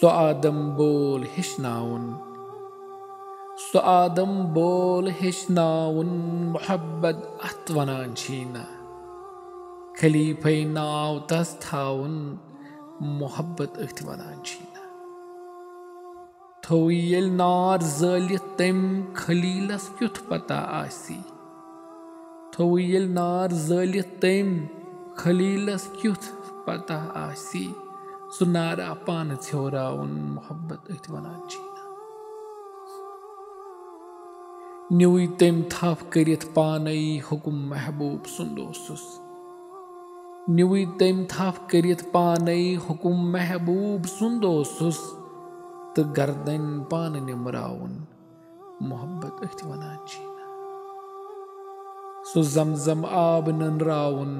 सो आदम बोल हेचनाउन, सो आदम बोल हेचनाउन मोहब्बत अत वनान छीना, खलीफे नाव तस थाउन मोहब्बत अथ वनान छीना। थो येल नार ज़लित तम खलीलस क्युथ पता आसी, थो येल नार ज़लित तम खलीलस क्युथ पता आसी, सु नारा पान थ्योराउन मोहब्बत अथ वनान छीना। न्यूई तम थप करित पानई हुकुम महबूब सुंदोसुस, न्यूई तम थप करित पानई हुकुम महबूब सुंदोसुस, तो गर्दन पान निमराउन मोहब्बत अथ वनान छीना। सु जमजम आब ननराउन,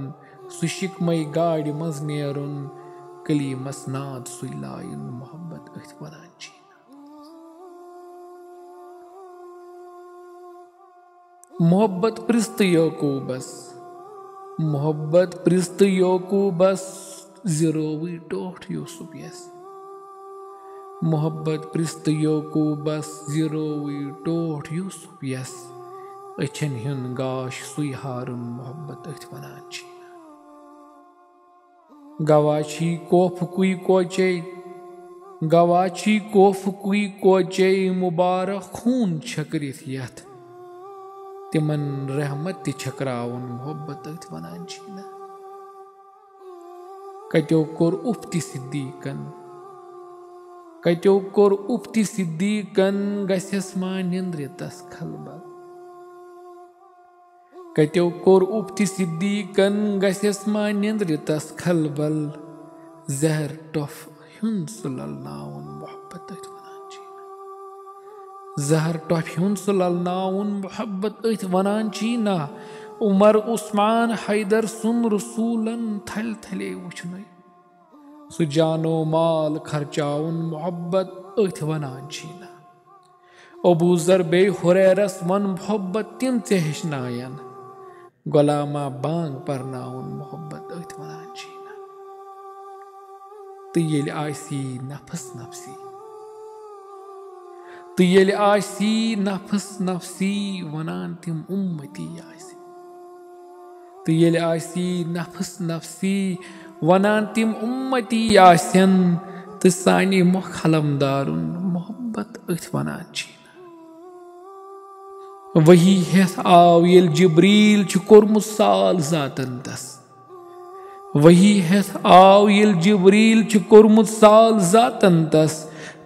सु शिकमई गाड़ मज नेरुन, कलीमस नाद सुई लायुन मोहब्बत अथ वनान छीना। मोहब्बत प्रिस्त यकूबस, मोहब्बत प्रिस्त यकूबस, ज़िरोवी टोठ यूसुफ यस, मोहब्बत प्रिस्त यकूबस, ज़िरोवी टोठ यूसुफ यस, अछन हुन गाश सुई हारुन मोहब्बत अथ वनान छीना। गवाची कोफ कुई कोचे, गवाची कोफ कुई कोचे, मुबारक खून छकरित यथ, तिमन रहमत छकराउन मोहब्बत अथ वनान छीना। कत्यो कोर उफ्ति सिद्दीकन, कत्यो कोर उफ्ति सिद्दीकन, गसेस मा निंद्र तस खलबल, कत्यो कोर उफ्ति सिद्दीकन, गसेस मा निंद्र तस खलबल, जहर टोफ हुन सुललनाउन मोहब्बत अथ वनान छीना। जहर टोफ हुन सुललनाउन मोहब्बत अथ वनान छीना। उमर उस्मान हैदर सुन रसूलन थल थले वुचनई, सु जानो माल खर्चाउन मोहब्बत अथ वनान छीना। अबू जर बे हुरैरस वन मोहब्बत तिम ते हेचनायन, गुलामा बांग परनाउन मोहब्बत अथ वनान छीना। तो येल आसी नफस नफसी, तो येल आसी नफस नफसी, वनान तिम उम्मती आसी, तो येल आसी नफस नफसी, वनान तिम उम्मती आसन, तो सानी मुखलमदारुन मोहब्बत अथ वनान छीना। वही हेथ आव येल जिब्रील छु कोरमुत साल जातन तस, वही हेथ आव येल जिब्रील छु कोरमुत साल जातन तस,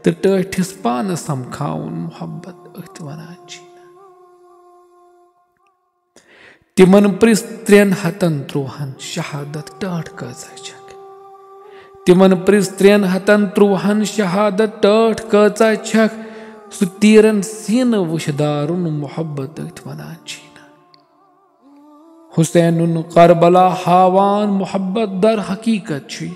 तो टठिस पान समखाउन मोहब्बत अथ वनान छीना। तिमन प्रिस 303 शहादत टठ कचा छक, तिमन प्रिस 303 शहादत टठ कचा छक, सु तीरन सीन वुशदारुन मोहब्बत अथ वनान छीना। हुसैनुन करबला हावान मोहब्बत दर हकीकत छी,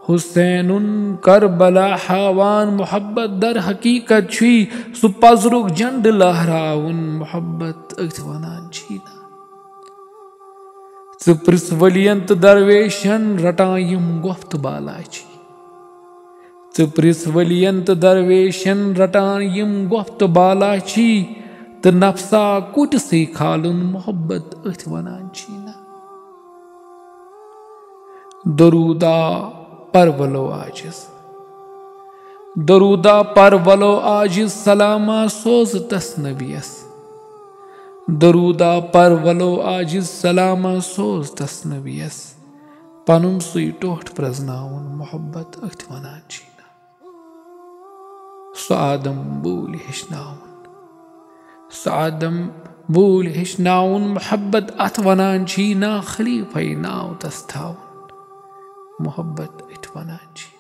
हुसैनुन करबला हावान मोहब्बत दर हकीकत छी, सु पजरुक झंड लहराउन मोहब्बत अथ वनान छीना। ज प्रिस वलियंत दरवेशन रटायम गुफ्त बाला छी, ज प्रिस वलियंत दरवेशन रटायम गुफ्त बाला छी, तो नफसा कुट से खालुन मोहब्बत अथ वनान छीना। दरूदा परवलो आजिज, दरूदा परवलो आजिज, सलामा सोज तस नबियस, दरूदा परवलो आजिज, सलामा सोज तस नबियस, पनुन सुई टोठ प्रजनाउन मोहब्बत अथ वनान छीना। सो आदम बोल हेचनाउन, सो आदम बोल हेचनाउन मोहब्बत अथ वनान छीना। खलीफे नाव तस थाउन मोहब्बत अथ वनान छीना।